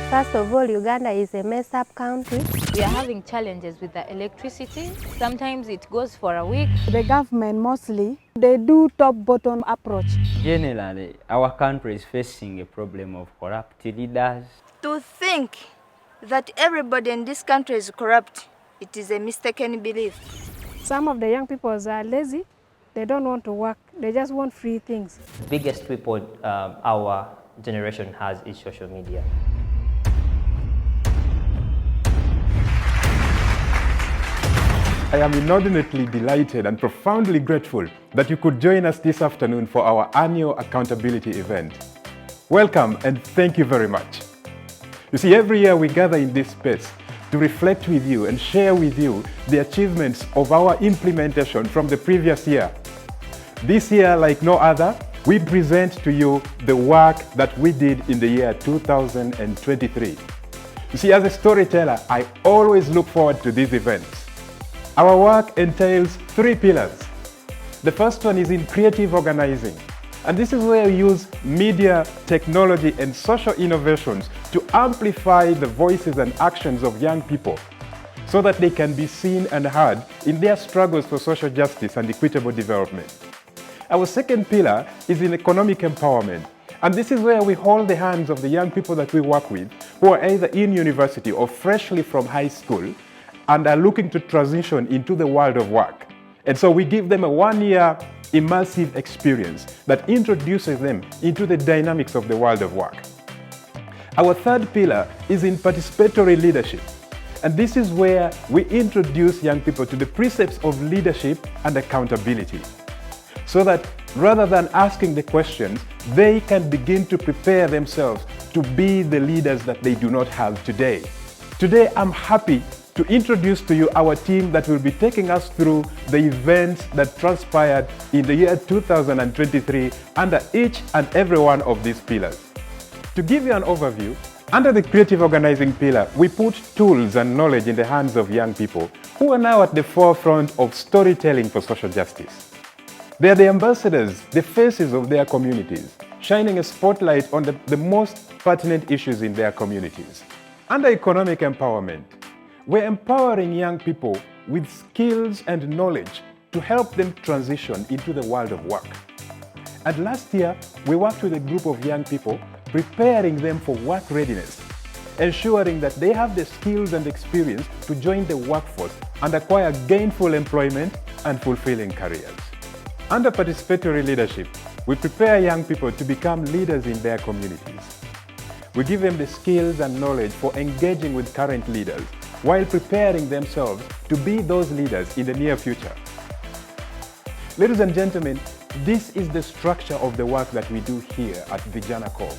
First of all, Uganda is a mess-up country. We are having challenges with the electricity. Sometimes it goes for a week. The government mostly, they do top-bottom approach. Generally, our country is facing a problem of corrupt leaders. To think that everybody in this country is corrupt, it is a mistaken belief. Some of the young people are lazy. They don't want to work. They just want free things. The biggest weapon our generation has is social media. I am inordinately delighted and profoundly grateful that you could join us this afternoon for our annual accountability event. Welcome and thank you very much. You see, every year we gather in this space to reflect with you and share with you the achievements of our implementation from the previous year. This year, like no other, we present to you the work that we did in the year 2023. You see, as a storyteller, I always look forward to these events. Our work entails 3 pillars. The first one is in creative organizing. And this is where we use media, technology, and social innovations to amplify the voices and actions of young people so that they can be seen and heard in their struggles for social justice and equitable development. Our second pillar is in economic empowerment. And this is where we hold the hands of the young people that we work with who are either in university or freshly from high school and are looking to transition into the world of work. And so we give them a 1-year immersive experience that introduces them into the dynamics of the world of work. Our third pillar is in participatory leadership. And this is where we introduce young people to the precepts of leadership and accountability, so that rather than asking the questions, they can begin to prepare themselves to be the leaders that they do not have today. Today, I'm happy to introduce to you our team that will be taking us through the events that transpired in the year 2023 under each and every one of these pillars. To give you an overview, under the creative organizing pillar, we put tools and knowledge in the hands of young people who are now at the forefront of storytelling for social justice. They are the ambassadors, the faces of their communities, shining a spotlight on the most pertinent issues in their communities. Under economic empowerment, we're empowering young people with skills and knowledge to help them transition into the world of work. And last year, we worked with a group of young people, preparing them for work readiness, ensuring that they have the skills and experience to join the workforce and acquire gainful employment and fulfilling careers. Under participatory leadership, we prepare young people to become leaders in their communities. We give them the skills and knowledge for engaging with current leaders while preparing themselves to be those leaders in the near future. Ladies and gentlemen, this is the structure of the work that we do here at Vijana Corps.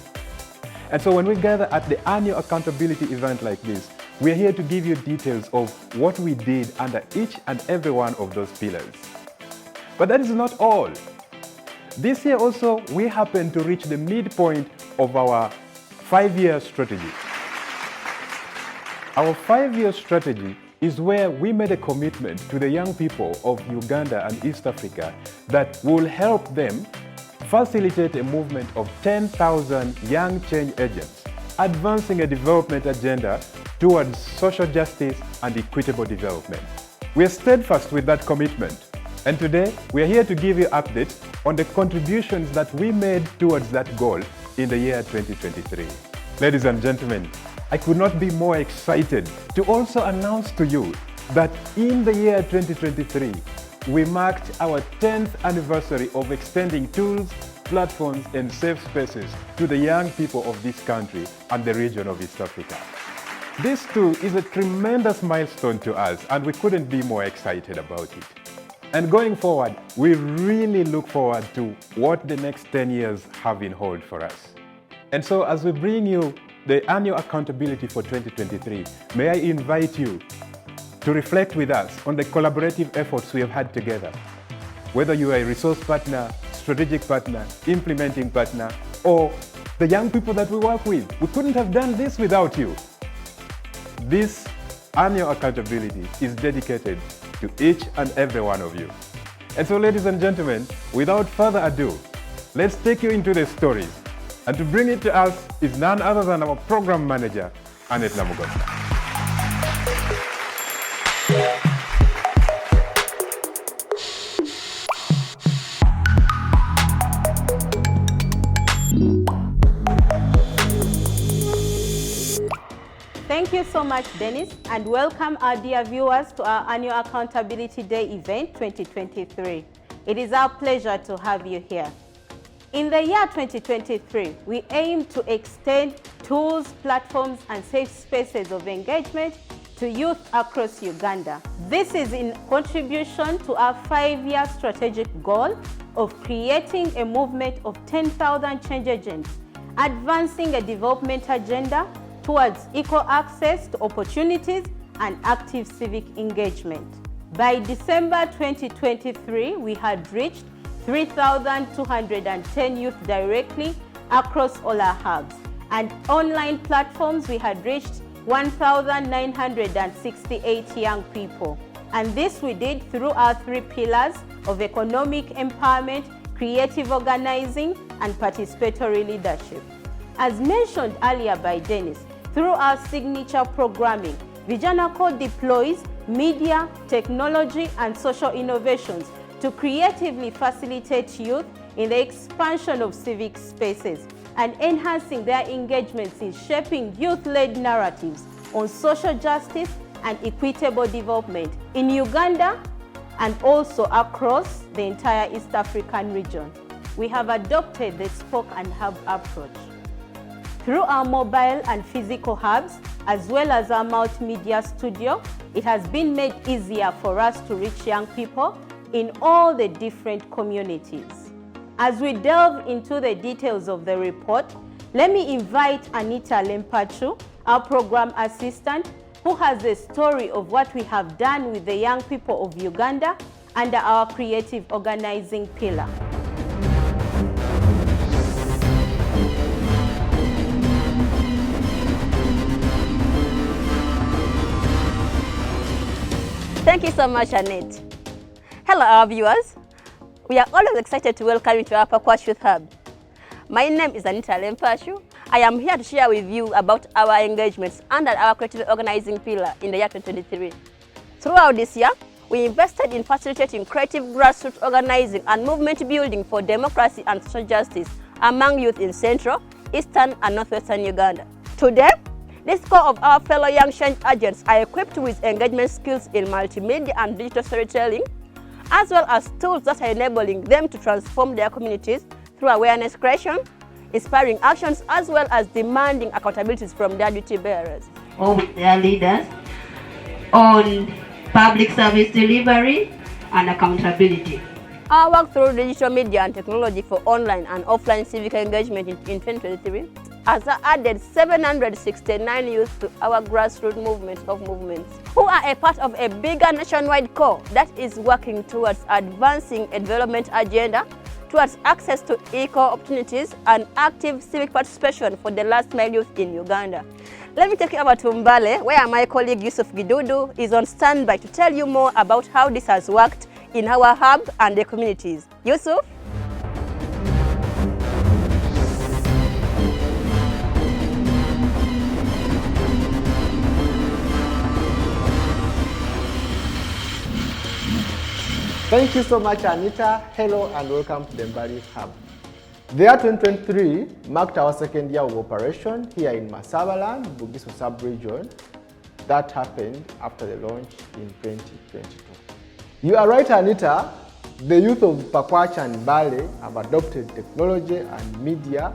And so when we gather at the annual accountability event like this, we are here to give you details of what we did under each and every one of those pillars. But that is not all. This year also, we happen to reach the midpoint of our 5-year strategy. Our 5-year strategy is where we made a commitment to the young people of Uganda and East Africa that will help them facilitate a movement of 10,000 young change agents, advancing a development agenda towards social justice and equitable development. We are steadfast with that commitment, and today we are here to give you updates on the contributions that we made towards that goal in the year 2023. Ladies and gentlemen, I could not be more excited to also announce to you that in the year 2023, we marked our 10th anniversary of extending tools, platforms, and safe spaces to the young people of this country and the region of East Africa. This too is a tremendous milestone to us, and we couldn't be more excited about it. And going forward, we really look forward to what the next 10 years have in hold for us. And so as we bring you the annual accountability for 2023, may I invite you to reflect with us on the collaborative efforts we have had together. Whether you are a resource partner, strategic partner, implementing partner, or the young people that we work with, we couldn't have done this without you. This annual accountability is dedicated to each and every one of you. And so, ladies and gentlemen, without further ado, let's take you into the stories. And to bring it to us is none other than our program manager, Annette Namugosa. Thank you so much, Dennis, and welcome our dear viewers to our annual Accountability Day event 2023. It is our pleasure to have you here. In the year 2023, we aim to extend tools, platforms, and safe spaces of engagement to youth across Uganda. This is in contribution to our 5-year strategic goal of creating a movement of 10,000 change agents, advancing a development agenda towards equal access to opportunities and active civic engagement. By December 2023, we had reached 3,210 youth directly across all our hubs, and online platforms we had reached 1,968 young people. And this we did through our 3 pillars of economic empowerment, creative organizing, and participatory leadership. As mentioned earlier by Dennis, through our signature programming, Vijana Corps deploys media, technology, and social innovations to creatively facilitate youth in the expansion of civic spaces and enhancing their engagements in shaping youth-led narratives on social justice and equitable development in Uganda and also across the entire East African region. We have adopted the spoke and hub approach. Through our mobile and physical hubs, as well as our multimedia studio, it has been made easier for us to reach young people in all the different communities. As we delve into the details of the report, let me invite Anita Lempachu, our program assistant, who has a story of what we have done with the young people of Uganda under our creative organizing pillar. Thank you so much, Annette. Hello, our viewers. We are always excited to welcome you to our Pakwach Youth Hub. My name is Anita Lempashu. I am here to share with you about our engagements under our creative organizing pillar in the year 2023. Throughout this year, we invested in facilitating creative grassroots organizing and movement building for democracy and social justice among youth in Central, Eastern, and Northwestern Uganda. Today, this core of our fellow young change agents are equipped with engagement skills in multimedia and digital storytelling, as well as tools that are enabling them to transform their communities through awareness creation, inspiring actions, as well as demanding accountabilities from their duty bearers. Or with their leaders on public service delivery and accountability. Our work through digital media and technology for online and offline civic engagement in 2023 has added 769 youth to our grassroots movement of movements, who are a part of a bigger nationwide core that is working towards advancing a development agenda, towards access to equal opportunities and active civic participation for the last mile youth in Uganda. Let me take you over to Mbale, where my colleague Yusuf Gidudu is on standby to tell you more about how this has worked in our hub and the communities. Yusuf? Thank you so much, Anita. Hello and welcome to the Mbali Hub. The year 2023 marked our second year of operation here in Masabaland, Bugisu sub-region. That happened after the launch in 2022. You are right, Anita. The youth of Pakwach and Bale have adopted technology and media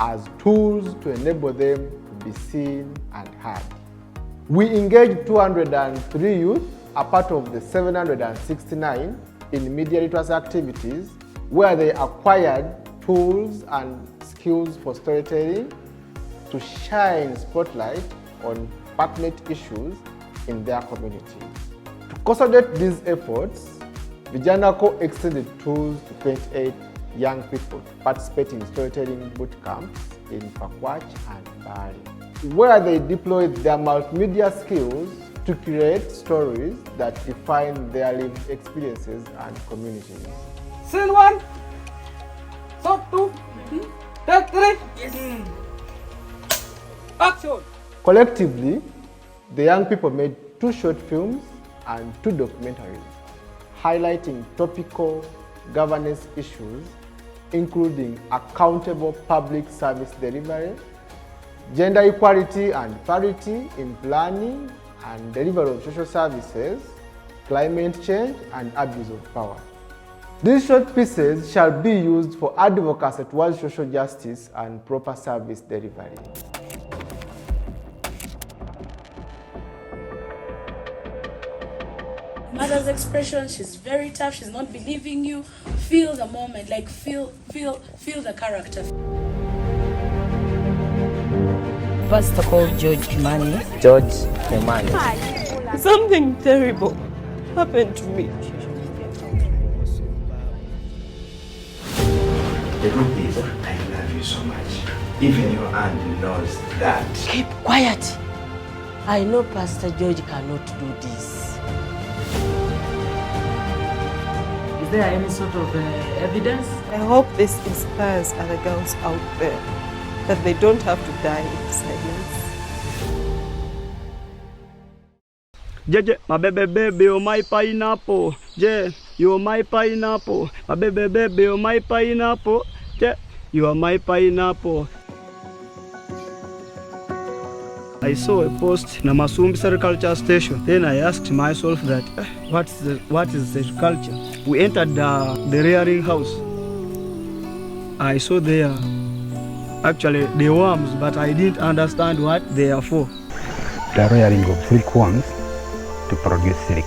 as tools to enable them to be seen and heard. We engaged 203 youth, a part of the 769 in media literacy activities, where they acquired tools and skills for storytelling to shine spotlight on pertinent issues in their community. To consolidate these efforts, Vijana Corps extended tools to 28 young people to participate in storytelling boot camps in Pakwach and Bali, where they deployed their multimedia skills to create stories that define their lived experiences and communities. Scene 1, shot 2, take 3, action! Collectively, the young people made 2 short films and 2 documentaries, highlighting topical governance issues, including accountable public service delivery, gender equality and parity in planning and delivery of social services, climate change, and abuse of power. These short pieces shall be used for advocacy towards social justice and proper service delivery. Mother's expression, she's very tough, she's not believing you. Feel the moment, like feel the character. Pastor called George Kimani. George Kimani. Something terrible happened to me. The truth is, I love you so much. Even your aunt knows that. Keep quiet. I know Pastor George cannot do this. Is there any sort of evidence? I hope this inspires other girls out there that they don't have to die in silence. Jeje, my baby, you're my pineapple. Je, you're my pineapple. My baby, you're my pineapple. Je, you are my pineapple. I saw a post in a Masumbi Sericulture Station. Then I asked myself that, what is sericulture? We entered the rearing house. I saw there actually the worms, but I didn't understand what they are for. The rearing of silkworms to produce silk.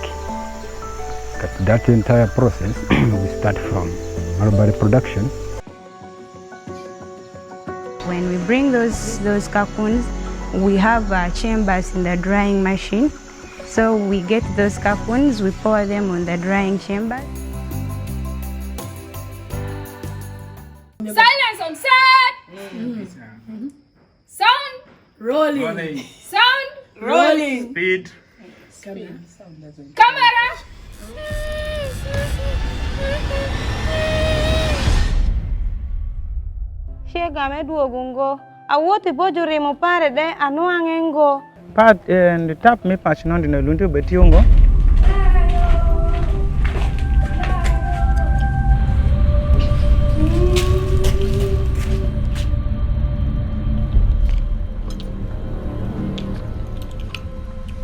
That entire process we start from mulberry production. When we bring those cocoons, we have chambers in the drying machine. So we get those cocoons, we pour them on the drying chamber. Silence on set! Sound rolling. Sound rolling. Speed. Camera. Shega meduogungo. Awoti bojure mo pare de anuangengo. Pat and tap me patch non dina luntu betiongo.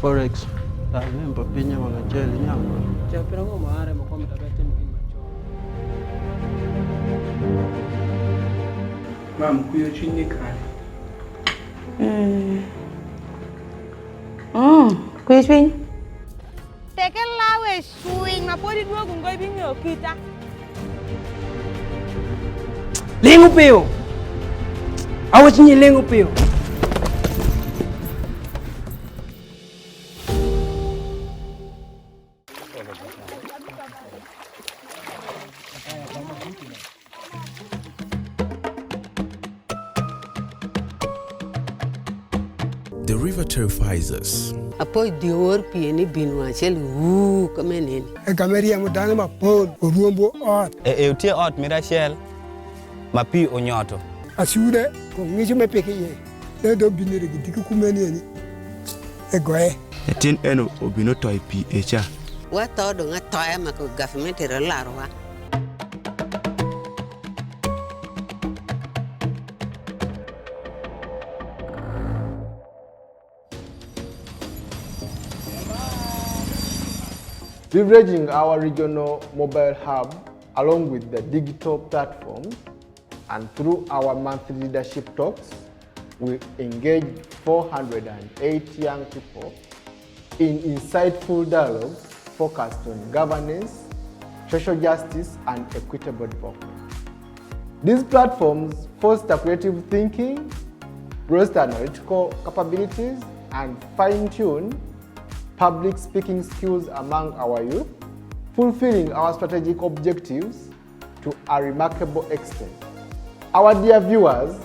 Forex. Nembo pinya wanajeli nyama. Chapira ngo maare mo komita bete mkima cho. Mam kuyo chini kale. Kuyo chini. Teke lawe swing mapodi duo gungoi bingo kita. Lengo peo. Awo chini lengo peo. The river terrifies us. Apo dior pieni binwa chel wu kameneni. E kameria mudane mapod oruombo ot. E utie ot mirachel mapi onyoto. Asude ko ngijo mepeke ye. E do binere gidiki kumeni ni. E goe. Etin eno obino toy pi echa. Wa todo nga toya mako government relarwa. Leveraging our regional mobile hub along with the digital platforms and through our monthly leadership talks, we engaged 408 young people in insightful dialogues focused on governance, social justice, and equitable development. These platforms foster creative thinking, boost analytical capabilities, and fine-tune public speaking skills among our youth, fulfilling our strategic objectives to a remarkable extent. Our dear viewers,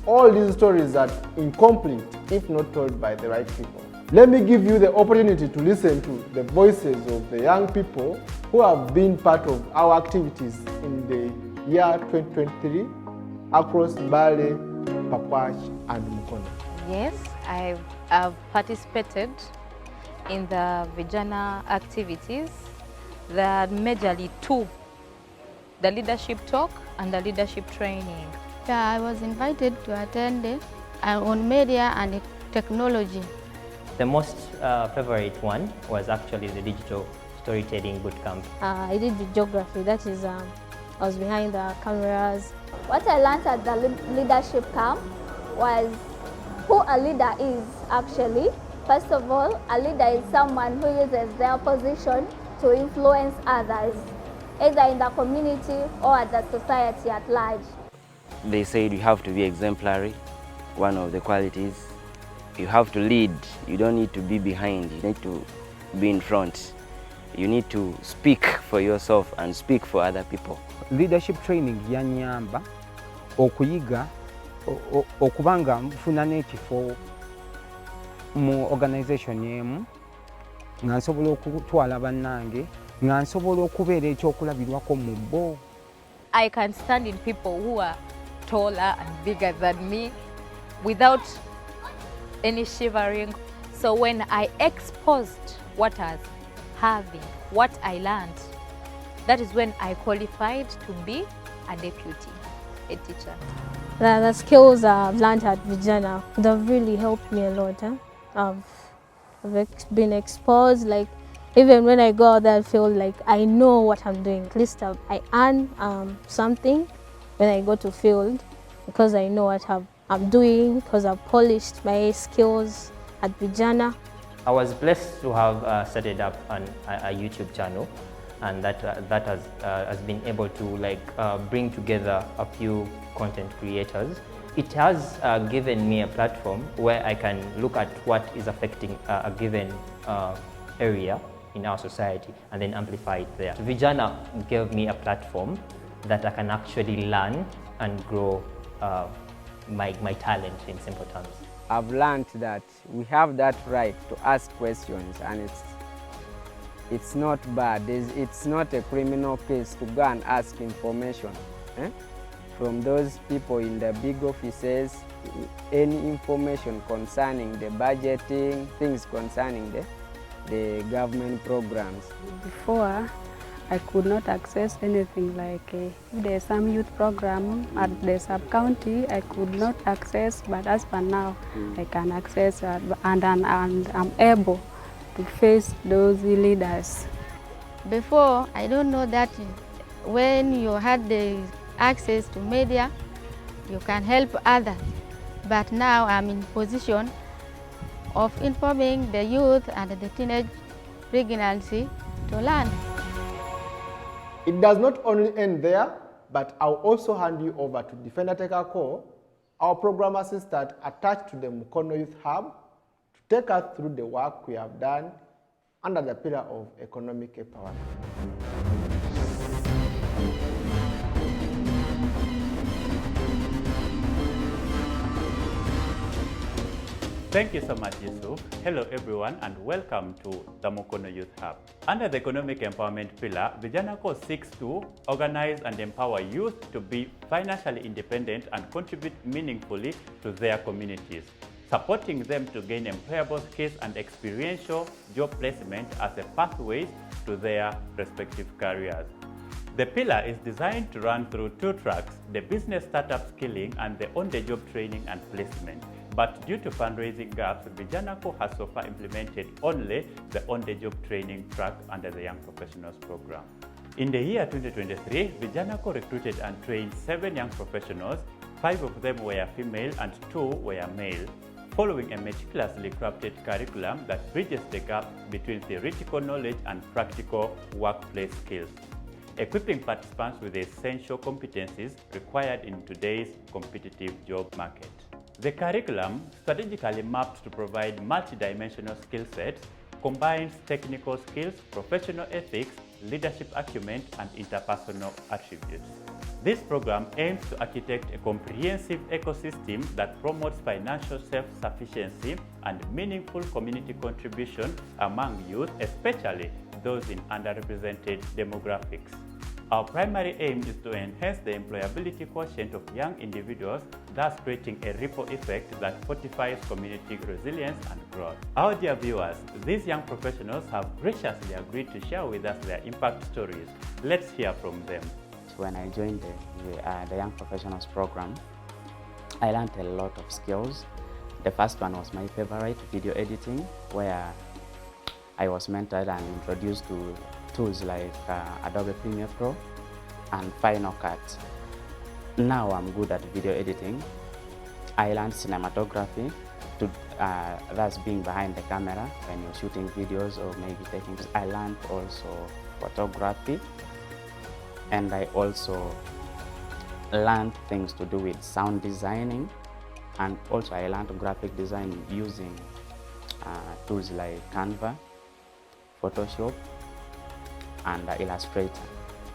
all these stories are incomplete if not told by the right people. Let me give you the opportunity to listen to the voices of the young people who have been part of our activities in the year 2023 across Mbale, Pakwach, and Mukono. Yes, I've participated in the Vijana activities. There are majorly two, the leadership talk and the leadership training. Yeah, I was invited to attend on media and technology. The most favorite one was actually the digital storytelling bootcamp. I did the geography, that is, I was behind the cameras. What I learned at the leadership camp was who a leader is actually. First of all, a leader is someone who uses their position to influence others, either in the community or at the society at large. They said you have to be exemplary, one of the qualities. You have to lead, you don't need to be behind, you need to be in front. You need to speak for yourself and speak for other people. Leadership training yanyamba okuyiga okubanga mfuna nekifo mu organization yemu nga nsobola okutwala bannange nga nsobola okubeera ekyokulabirwako mu bo. I can stand in people who are taller and bigger than me without any shivering. So when I exposed what I was having, what I learned, that is when I qualified to be a deputy, a teacher. The skills I've learned at Vijana, they've really helped me a lot. I've been exposed, like even when I go out there, I feel like I know what I'm doing. At least I earn something when I go to field because I know what I'm doing, because I've polished my skills at Vijana. I was blessed to have started up a YouTube channel, and that has been able to bring together a few content creators. It has given me a platform where I can look at what is affecting a given area in our society and then amplify it there. Vijana gave me a platform that I can actually learn and grow my talent in simple terms. I've learned that we have that right to ask questions, and it's not bad. It's not a criminal case to go and ask information from those people in the big offices, any information concerning the budgeting, things concerning the government programs. Before, I could not access anything like if there's some youth program at the sub-county, I could not access, but as for now, I can access and I'm able to face those leaders. Before, I don't know that when you had the access to media, you can help others. But now I'm in position of informing the youth and the teenage pregnancy to learn. It does not only end there, but I'll also hand you over to Vijana Corps, our program assistant attached to the Mukono Youth Hub, to take us through the work we have done under the pillar of economic empowerment. Thank you so much, Yusuf. Hello, everyone, and welcome to the Mukono Youth Hub. Under the economic empowerment pillar, Vijana Corps seeks to organize and empower youth to be financially independent and contribute meaningfully to their communities, supporting them to gain employable skills and experiential job placement as a pathway to their respective careers. The pillar is designed to run through two tracks, the business startup skilling and the on-the-job training and placement. But due to fundraising gaps, Vijana Corps has so far implemented only the on-the-job training track under the Young Professionals program. In the year 2023, Vijana Corps recruited and trained 7 young professionals. 5 of them were female and 2 were male, following a meticulously crafted curriculum that bridges the gap between theoretical knowledge and practical workplace skills, equipping participants with the essential competencies required in today's competitive job market. The curriculum, strategically mapped to provide multidimensional skill sets, combines technical skills, professional ethics, leadership acumen, and interpersonal attributes. This program aims to architect a comprehensive ecosystem that promotes financial self-sufficiency and meaningful community contribution among youth, especially those in underrepresented demographics. Our primary aim is to enhance the employability quotient of young individuals, thus creating a ripple effect that fortifies community resilience and growth. Our dear viewers, these young professionals have graciously agreed to share with us their impact stories. Let's hear from them. When I joined the Young Professionals program, I learned a lot of skills. The first one was my favorite, video editing, where I was mentored and introduced to tools like Adobe Premiere Pro and Final Cut. Now I'm good at video editing. I learned cinematography, that's being behind the camera when you're shooting videos or maybe taking. I learned also photography, and I also learned things to do with sound designing, and also I learned graphic design using tools like Canva, Photoshop, and Illustrator,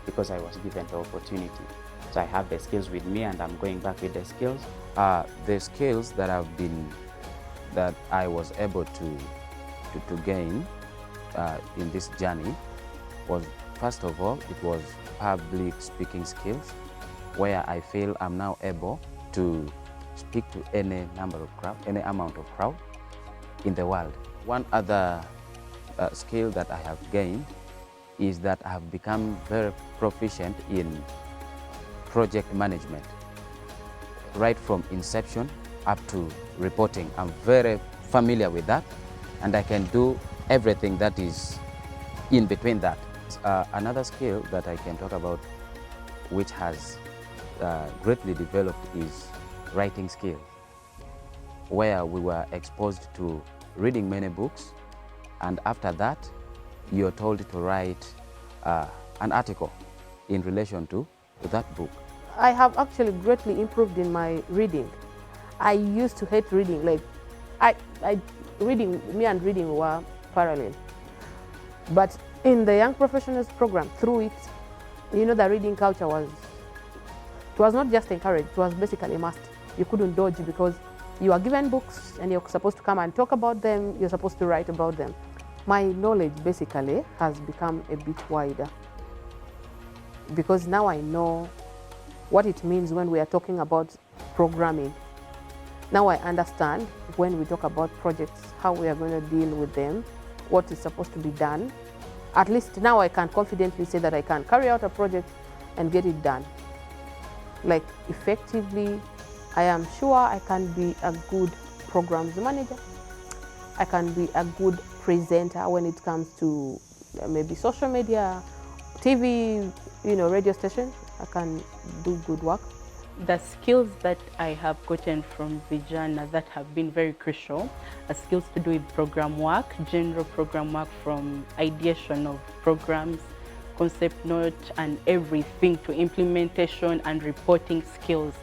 because I was given the opportunity. So I have the skills with me, and I'm going back with the skills. The skills that I was able to gain in this journey was, first of all, it was public speaking skills, where I feel I'm now able to speak to any amount of crowd in the world. One other skill that I have gained is that I have become very proficient in project management. Right from inception up to reporting, I'm very familiar with that, and I can do everything that is in between that. Another skill that I can talk about, which has greatly developed, is writing skills, where we were exposed to reading many books, and after that, you're told to write an article in relation to that book. I have actually greatly improved in my reading. I used to hate reading. Like, me and reading were parallel. But in the Young Professionals program, through it, the reading culture was not just encouraged, it was basically a must. You couldn't dodge, because you are given books and you're supposed to come and talk about them, you're supposed to write about them. My knowledge basically has become a bit wider, because now I know what it means when we are talking about programming. Now I understand when we talk about projects, how we are going to deal with them, what is supposed to be done. At least now I can confidently say that I can carry out a project and get it done. Like, effectively, I am sure I can be a good programs manager. I can be a good presenter when it comes to maybe social media, TV, radio station. I can do good work. The skills that I have gotten from Vijana that have been very crucial are skills to do with program work, general program work, from ideation of programs, concept note and everything, to implementation and reporting skills,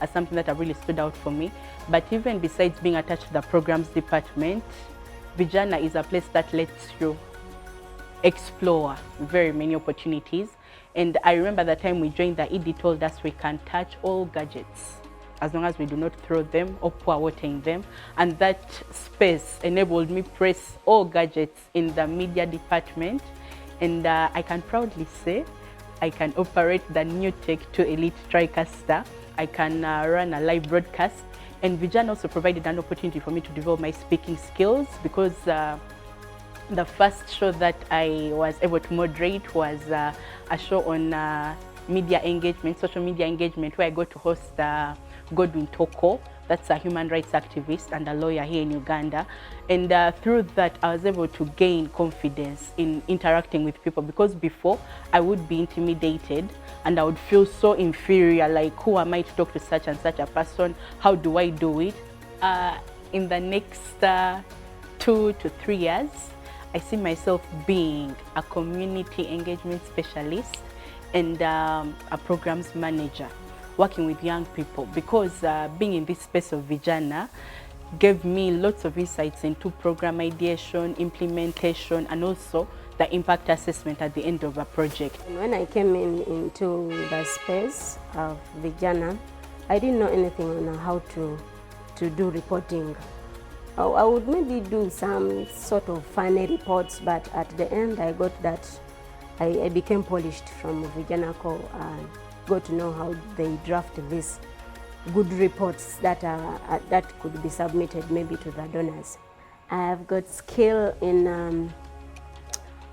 are something that have really stood out for me. But even besides being attached to the programs department, Vijana is a place that lets you explore very many opportunities. And I remember the time we joined, the ED told us we can touch all gadgets as long as we do not throw them or pour water in them. And that space enabled me press all gadgets in the media department. And I can proudly say I can operate the new Tech 2 Elite TriCaster. I can run a live broadcast. And Vijana also provided an opportunity for me to develop my speaking skills, because the first show that I was able to moderate was a show on media engagement, social media engagement, where I got to host Godwin Toko. That's a human rights activist and a lawyer here in Uganda. And through that, I was able to gain confidence in interacting with people, because before I would be intimidated and I would feel so inferior, like, who am I to talk to such and such a person? How do I do it? In the next 2 to 3 years, I see myself being a community engagement specialist and a programs manager, working with young people, because being in this space of Vijana gave me lots of insights into program ideation, implementation, and also the impact assessment at the end of a project. When I came into the space of Vijana, I didn't know anything on how to do reporting. I would maybe do some sort of funny reports, but at the end I got that I became polished from Vijana Corps and got to know how they draft these good reports that could be submitted maybe to the donors. I've got skill in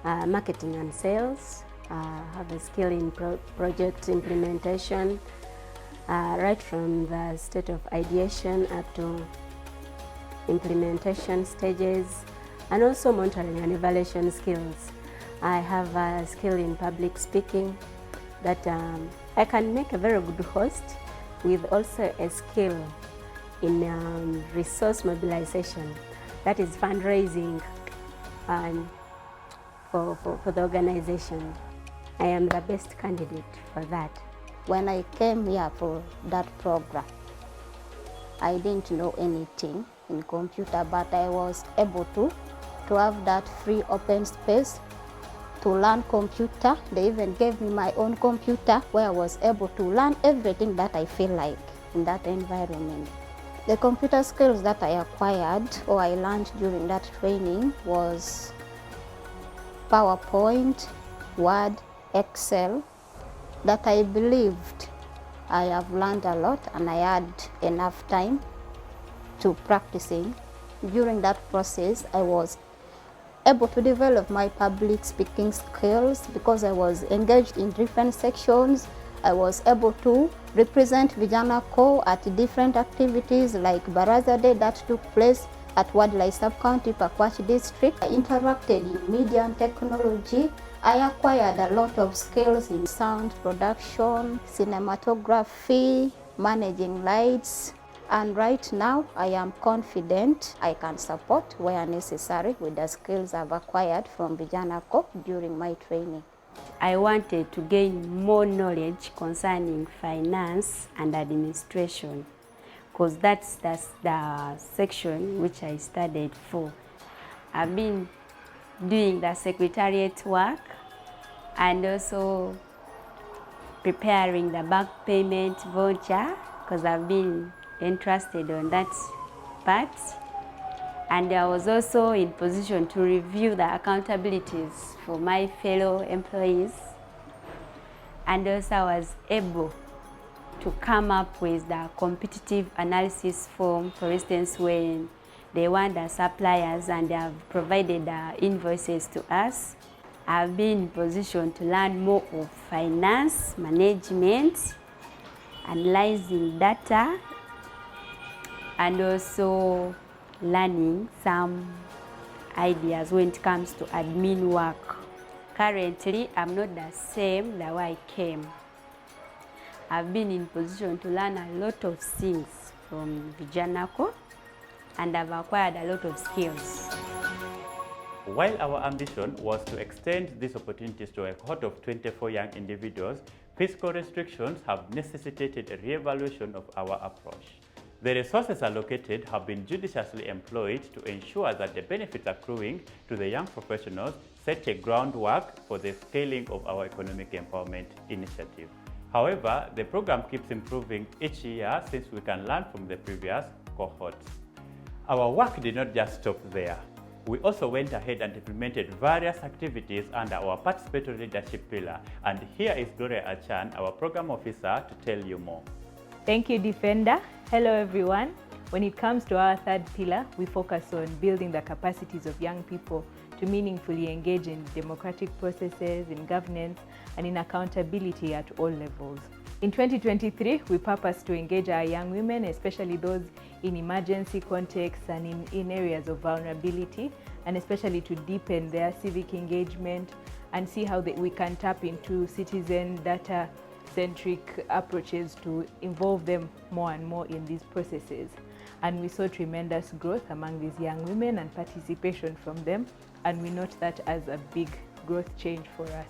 marketing and sales. I have a skill in project implementation, right from the state of ideation up to implementation stages, and also monitoring and evaluation skills. I have a skill in public speaking that I can make a very good host, with also a skill in resource mobilization, that is fundraising for the organization. I am the best candidate for that. When I came here for that program, I didn't know anything in computer, but I was able to have that free open space to learn computer. They even gave me my own computer where I was able to learn everything that I feel like in that environment. The computer skills that I acquired or I learned during that training was PowerPoint, Word, Excel, that I believed I have learned a lot and I had enough time to practicing. During that process, I was able to develop my public speaking skills because I was engaged in different sections. I was able to represent Vijana Corps at different activities like Baraza Day that took place at Wadlai Sub-County, Pakwach District. I interacted in media and technology. I acquired a lot of skills in sound production, cinematography, managing lights, and right now I am confident I can support where necessary with the skills I've acquired from Vijana Corps during my training. I wanted to gain more knowledge concerning finance and administration, because that's the section which I studied for. I've been doing the secretariat work and also preparing the bank payment voucher, because I've been interested on that part. And I was also in position to review the accountabilities for my fellow employees. And also I was able to come up with the competitive analysis form, for instance, when they want the suppliers and they have provided the invoices to us. I've been in position to learn more of finance, management, analyzing data, and also learning some ideas when it comes to admin work. Currently, I'm not the same the way I came. I've been in position to learn a lot of things from Vijana Corps, and I've acquired a lot of skills. While our ambition was to extend these opportunities to a cohort of 24 young individuals, fiscal restrictions have necessitated a re-evaluation of our approach. The resources allocated have been judiciously employed to ensure that the benefits accruing to the young professionals set a groundwork for the scaling of our economic empowerment initiative. However, the program keeps improving each year since we can learn from the previous cohorts. Our work did not just stop there. We also went ahead and implemented various activities under our participatory leadership pillar. And here is Gloria Achan, our program officer, to tell you more. Thank you, Defender. Hello, everyone. When it comes to our third pillar, we focus on building the capacities of young people to meaningfully engage in democratic processes, in governance, and in accountability at all levels. In 2023, we purpose to engage our young women, especially those in emergency contexts and in areas of vulnerability, and especially to deepen their civic engagement and see how we can tap into citizen data-centric approaches to involve them more and more in these processes. And we saw tremendous growth among these young women and participation from them, and we note that as a big growth change for us.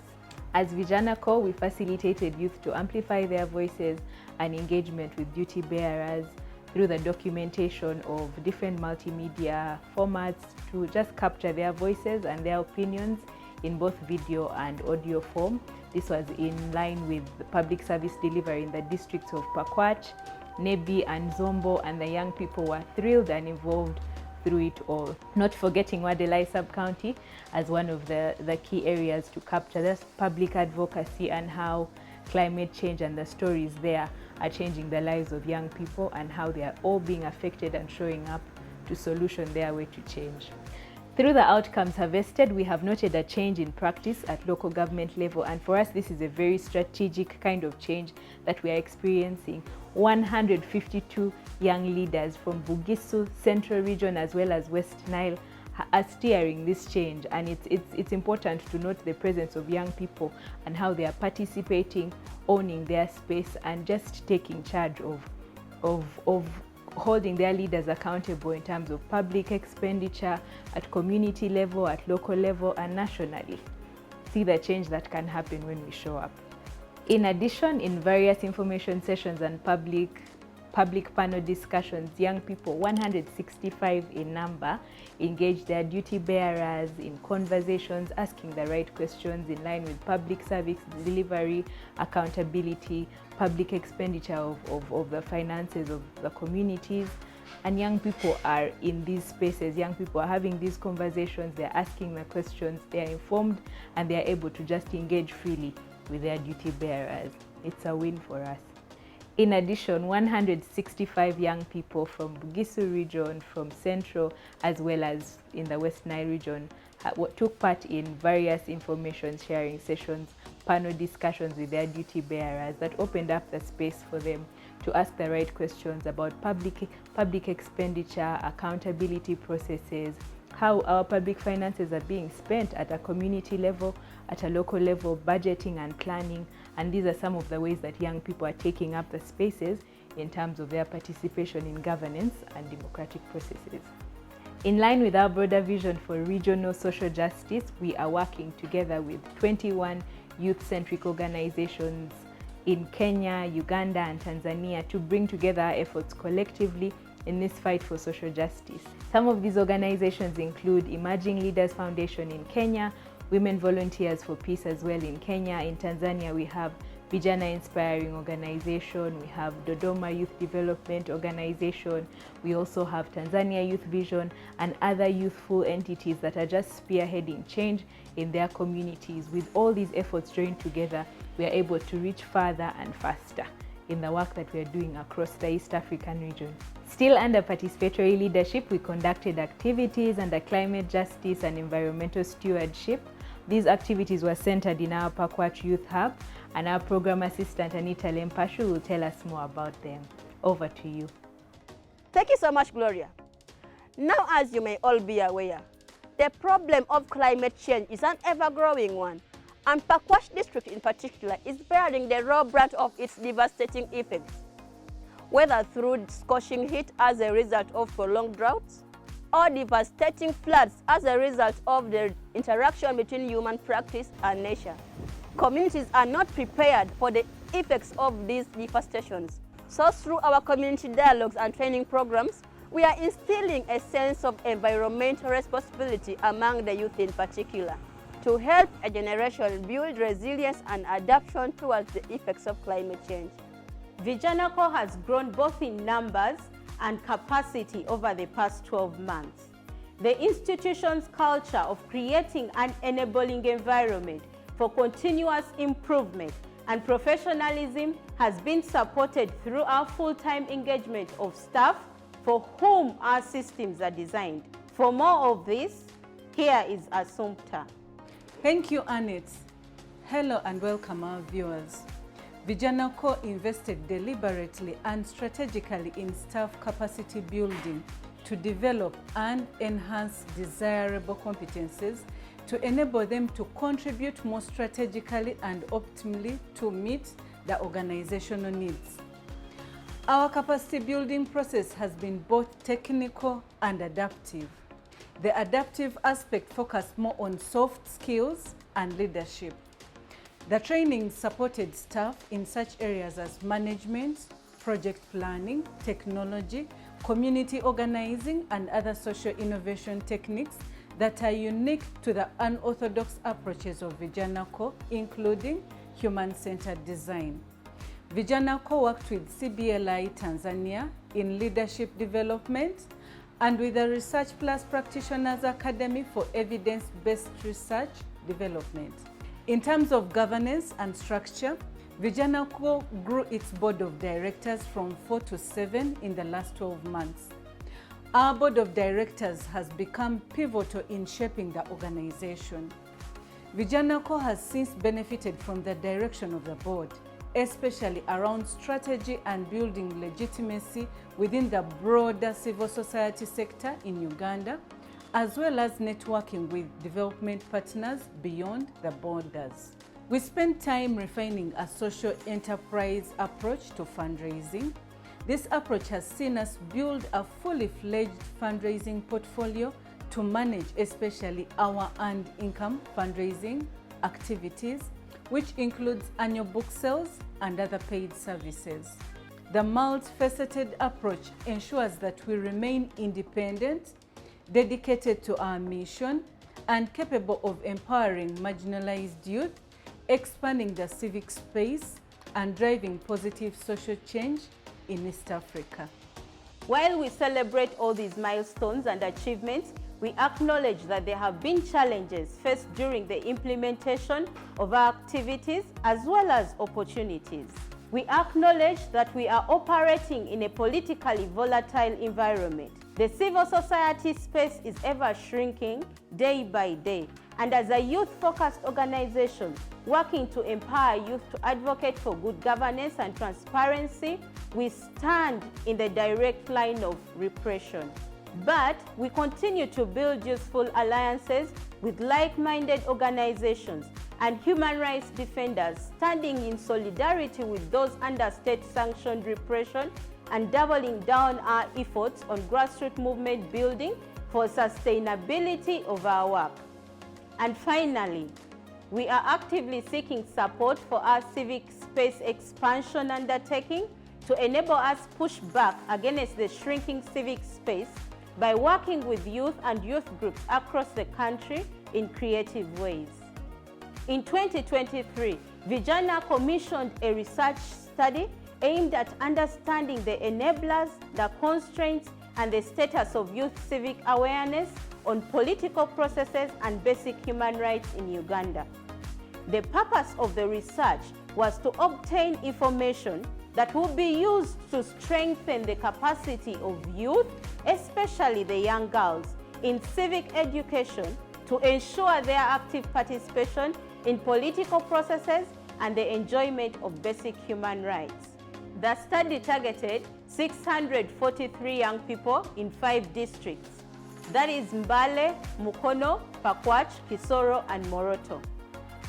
As Vijana Corps, we facilitated youth to amplify their voices and engagement with duty bearers through the documentation of different multimedia formats to just capture their voices and their opinions in both video and audio form. This was in line with the public service delivery in the districts of Pakwach, Nebi and Zombo, and the young people were thrilled and involved through it all. Not forgetting Wadelai sub-county as one of the key areas to capture this public advocacy and how climate change and the stories there are changing the lives of young people and how they are all being affected and showing up to solution their way to change. Through the outcomes harvested, we have noted a change in practice at local government level, and for us this is a very strategic kind of change that we are experiencing. 152 young leaders from Bugisu, Central Region as well as West Nile are steering this change, and it's important to note the presence of young people and how they are participating, owning their space and just taking charge of holding their leaders accountable in terms of public expenditure at community level, at local level and nationally. See the change that can happen when we show up. In addition, in various information sessions and public panel discussions, young people, 165 in number, engaged their duty bearers in conversations, asking the right questions in line with public service delivery, accountability, public expenditure of the finances of the communities. And young people are in these spaces, young people are having these conversations, they're asking the questions, they're informed, and they're able to just engage freely with their duty bearers. It's a win for us. In addition, 165 young people from Bugisu region, from Central, as well as in the West Nile region, took part in various information sharing sessions, panel discussions with their duty bearers that opened up the space for them to ask the right questions about public expenditure, accountability processes, how our public finances are being spent at a community level, at a local level, budgeting and planning. And these are some of the ways that young people are taking up the spaces in terms of their participation in governance and democratic processes. In line with our broader vision for regional social justice, we are working together with 21 youth-centric organizations in Kenya, Uganda and Tanzania to bring together our efforts collectively in this fight for social justice. Some of these organizations include Emerging Leaders Foundation in Kenya, Women Volunteers for Peace as well in Kenya. In Tanzania, we have Vijana Inspiring Organization, we have Dodoma Youth Development Organization, we also have Tanzania Youth Vision and other youthful entities that are just spearheading change in their communities. With all these efforts joined together, we are able to reach further and faster in the work that we are doing across the East African region. Still under participatory leadership, we conducted activities under climate justice and environmental stewardship. These activities were centered in our Pakwach Youth Hub, and our program assistant Anita Lempashu will tell us more about them. Over to you. Thank you so much, Gloria. Now, as you may all be aware, the problem of climate change is an ever-growing one, and Pakwach district in particular is bearing the raw brunt of its devastating effects, whether through scorching heat as a result of prolonged droughts, or devastating floods as a result of the interaction between human practice and nature. Communities are not prepared for the effects of these devastations. So through our community dialogues and training programs, we are instilling a sense of environmental responsibility among the youth in particular, to help a generation build resilience and adaptation towards the effects of climate change. Vijana Corps has grown both in numbers and capacity over the past 12 months. The institution's culture of creating an enabling environment for continuous improvement and professionalism has been supported through our full-time engagement of staff for whom our systems are designed. For more of this, here is Assumpta. Thank you, Annette. Hello and welcome our viewers. Vijana Corps invested deliberately and strategically in staff capacity building to develop and enhance desirable competencies to enable them to contribute more strategically and optimally to meet the organizational needs. Our capacity building process has been both technical and adaptive. The adaptive aspect focused more on soft skills and leadership. The training supported staff in such areas as management, project planning, technology, community organizing, and other social innovation techniques that are unique to the unorthodox approaches of Vijana Corps, including human-centered design. Vijana Corps worked with CBLI Tanzania in leadership development and with the Research Plus Practitioners Academy for evidence-based research development. In terms of governance and structure, Vijana Corps grew its board of directors from 4 to 7 in the last 12 months. Our board of directors has become pivotal in shaping the organization. Vijana Corps has since benefited from the direction of the board, especially around strategy and building legitimacy within the broader civil society sector in Uganda, as well as networking with development partners beyond the borders. We spent time refining a social enterprise approach to fundraising. This approach has seen us build a fully fledged fundraising portfolio to manage especially our earned income fundraising activities, which includes annual book sales and other paid services. The multifaceted approach ensures that we remain independent, dedicated to our mission, and capable of empowering marginalized youth, expanding the civic space, and driving positive social change in East Africa. While we celebrate all these milestones and achievements, we acknowledge that there have been challenges faced during the implementation of our activities as well as opportunities. We acknowledge that we are operating in a politically volatile environment. The civil society space is ever shrinking day by day, and as a youth-focused organization working to empower youth to advocate for good governance and transparency, we stand in the direct line of repression. But we continue to build useful alliances with like-minded organizations and human rights defenders standing in solidarity with those under state-sanctioned repression and doubling down our efforts on grassroots movement building for sustainability of our work. And finally, we are actively seeking support for our civic space expansion undertaking to enable us push back against the shrinking civic space by working with youth and youth groups across the country in creative ways. In 2023, Vijana commissioned a research study aimed at understanding the enablers, the constraints, and the status of youth civic awareness on political processes and basic human rights in Uganda. The purpose of the research was to obtain information that will be used to strengthen the capacity of youth, especially the young girls, in civic education to ensure their active participation in political processes and the enjoyment of basic human rights. The study targeted 643 young people in 5 districts. That is Mbale, Mukono, Pakwach, Kisoro, and Moroto.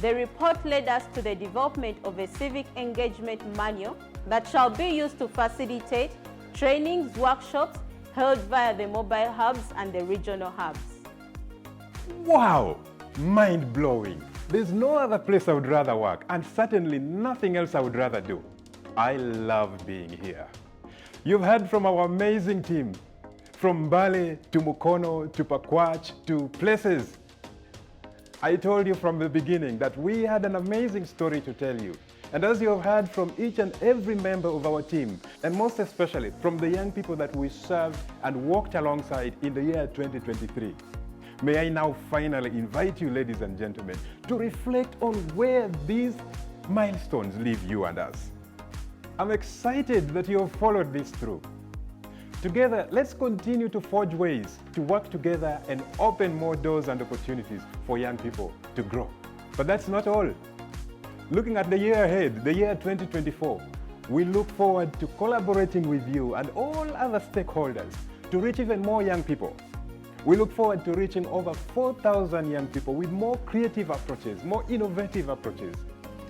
The report led us to the development of a civic engagement manual that shall be used to facilitate trainings, workshops held via the mobile hubs and the regional hubs. Wow! Mind-blowing. There's no other place I would rather work, and certainly nothing else I would rather do. I love being here. You've heard from our amazing team, from Mbale to Mukono to Pakwach to places. I told you from the beginning that we had an amazing story to tell you. And as you have heard from each and every member of our team, and most especially from the young people that we served and walked alongside in the year 2023, may I now finally invite you, ladies and gentlemen, to reflect on where these milestones leave you and us. I'm excited that you have followed this through. Together, let's continue to forge ways to work together and open more doors and opportunities for young people to grow. But that's not all. Looking at the year ahead, the year 2024, we look forward to collaborating with you and all other stakeholders to reach even more young people. We look forward to reaching over 4,000 young people with more creative approaches, more innovative approaches,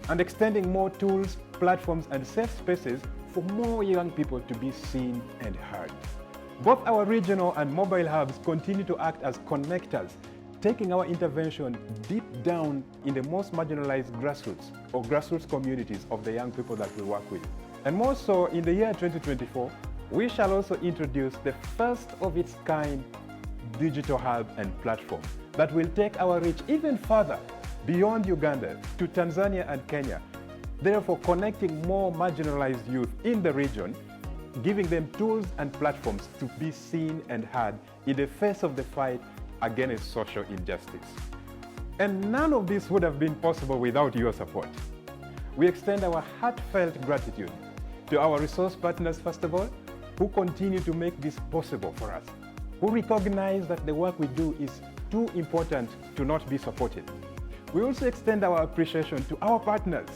and extending more tools, platforms, and safe spaces for more young people to be seen and heard. Both our regional and mobile hubs continue to act as connectors, taking our intervention deep down in the most marginalized grassroots or grassroots communities of the young people that we work with. And more so, in the year 2024, we shall also introduce the first of its kind digital hub and platform that will take our reach even further beyond Uganda to Tanzania and Kenya, therefore connecting more marginalized youth in the region, giving them tools and platforms to be seen and heard in the face of the fight against social injustice. And none of this would have been possible without your support. We extend our heartfelt gratitude to our resource partners, first of all, who continue to make this possible for us, who recognize that the work we do is too important to not be supported. We also extend our appreciation to our partners,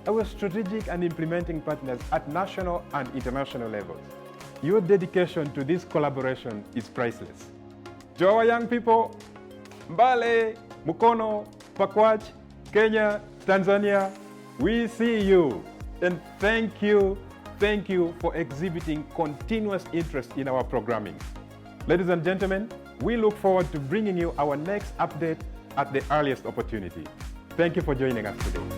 our strategic and implementing partners at national and international levels. Your dedication to this collaboration is priceless. To our young people, Mbale, Mukono, Pakwach, Kenya, Tanzania, we see you, and thank you for exhibiting continuous interest in our programming. Ladies and gentlemen, we look forward to bringing you our next update at the earliest opportunity. Thank you for joining us today.